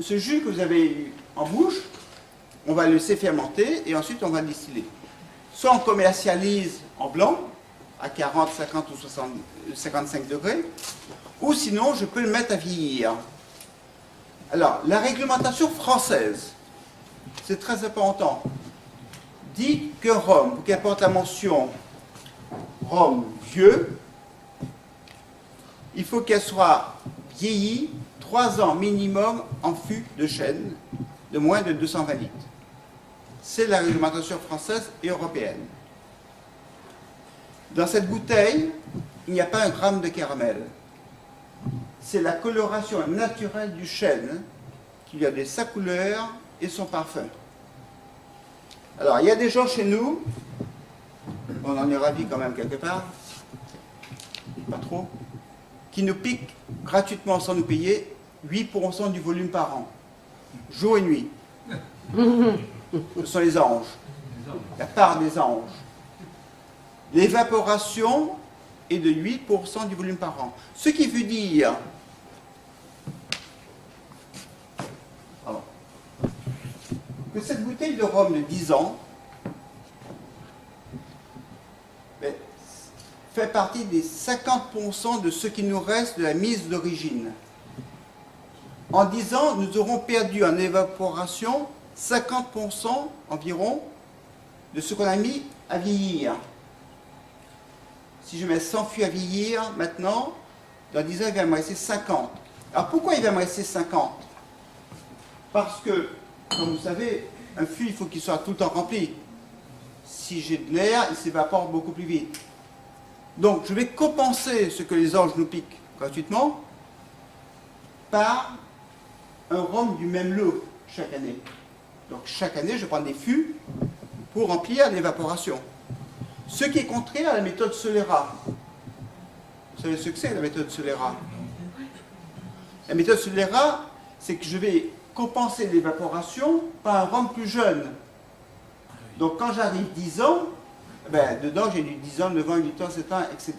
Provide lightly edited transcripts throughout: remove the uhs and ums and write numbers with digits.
ce jus que vous avez eu en bouche, on va le laisser fermenter et ensuite on va le distiller. Soit on commercialise en blanc, à 40, 50 ou 60, 55 degrés, ou sinon je peux le mettre à vieillir. Alors, la réglementation française, c'est très important, dit que rhum, pour qu'elle porte la mention rhum vieux, il faut qu'elle soit vieillie 3 ans minimum en fût de chêne de moins de 220 litres. C'est la réglementation française et européenne. Dans cette bouteille, il n'y a pas un gramme de caramel. C'est la coloration naturelle du chêne qui lui a donné sa couleur et son parfum. Alors, il y a des gens chez nous, on en est ravis quand même quelque part, pas trop, qui nous piquent gratuitement sans nous payer 8% du volume par an, jour et nuit. Ce sont les anges, la part des anges. L'évaporation est de 8% du volume par an. Ce qui veut dire que cette bouteille de rhum de 10 ans fait partie des 50% de ce qui nous reste de la mise d'origine. En 10 ans, nous aurons perdu en évaporation 50% environ de ce qu'on a mis à vieillir. Si je mets 100 fûts à vieillir maintenant, dans 10 ans, il va me rester 50. Alors pourquoi il va me rester 50? Parce que, comme vous savez, un fût, il faut qu'il soit tout le temps rempli. Si j'ai de l'air, il s'évapore beaucoup plus vite. Donc, je vais compenser ce que les anges nous piquent gratuitement par un rhum du même lot chaque année. Donc, chaque année, je prends des fûts pour remplir l'évaporation. Ce qui est contraire à la méthode Solera. Vous savez ce que c'est, la méthode Solera? La méthode Solera, c'est que je vais compenser l'évaporation par un rhum plus jeune. Donc, quand j'arrive 10 ans, dedans, j'ai du 10 ans, 9 ans, 8 ans, 7 ans, etc.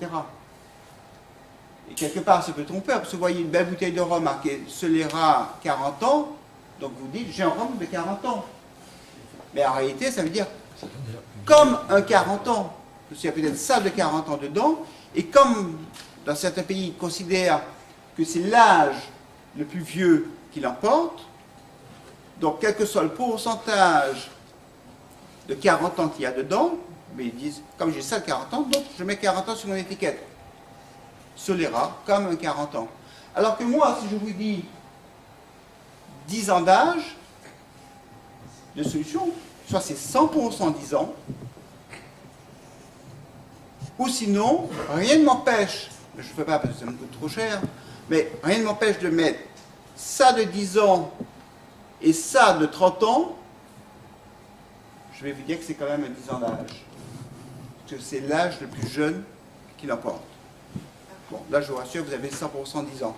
Et quelque part, ça peut tromper, parce que vous voyez une belle bouteille de rhum marquée Solera 40 ans, donc vous dites, j'ai un rhum de 40 ans. Mais en réalité, ça veut dire comme un 40 ans. Parce qu'il y a peut-être ça de 40 ans dedans, et comme dans certains pays, ils considèrent que c'est l'âge le plus vieux qui l'emporte, donc quel que soit le pourcentage de 40 ans qu'il y a dedans, mais ils disent, comme j'ai ça de 40 ans, donc je mets 40 ans sur mon étiquette. Solera, comme un 40 ans. Alors que moi, si je vous dis 10 ans d'âge de solution, soit c'est 100% 10 ans, ou sinon, rien ne m'empêche, je ne fais pas parce que ça me coûte trop cher, mais rien ne m'empêche de mettre ça de 10 ans et ça de 30 ans, je vais vous dire que c'est quand même un 10 ans d'âge. Parce que c'est l'âge le plus jeune qui l'emporte. Bon, là je vous rassure, vous avez 100% 10 ans.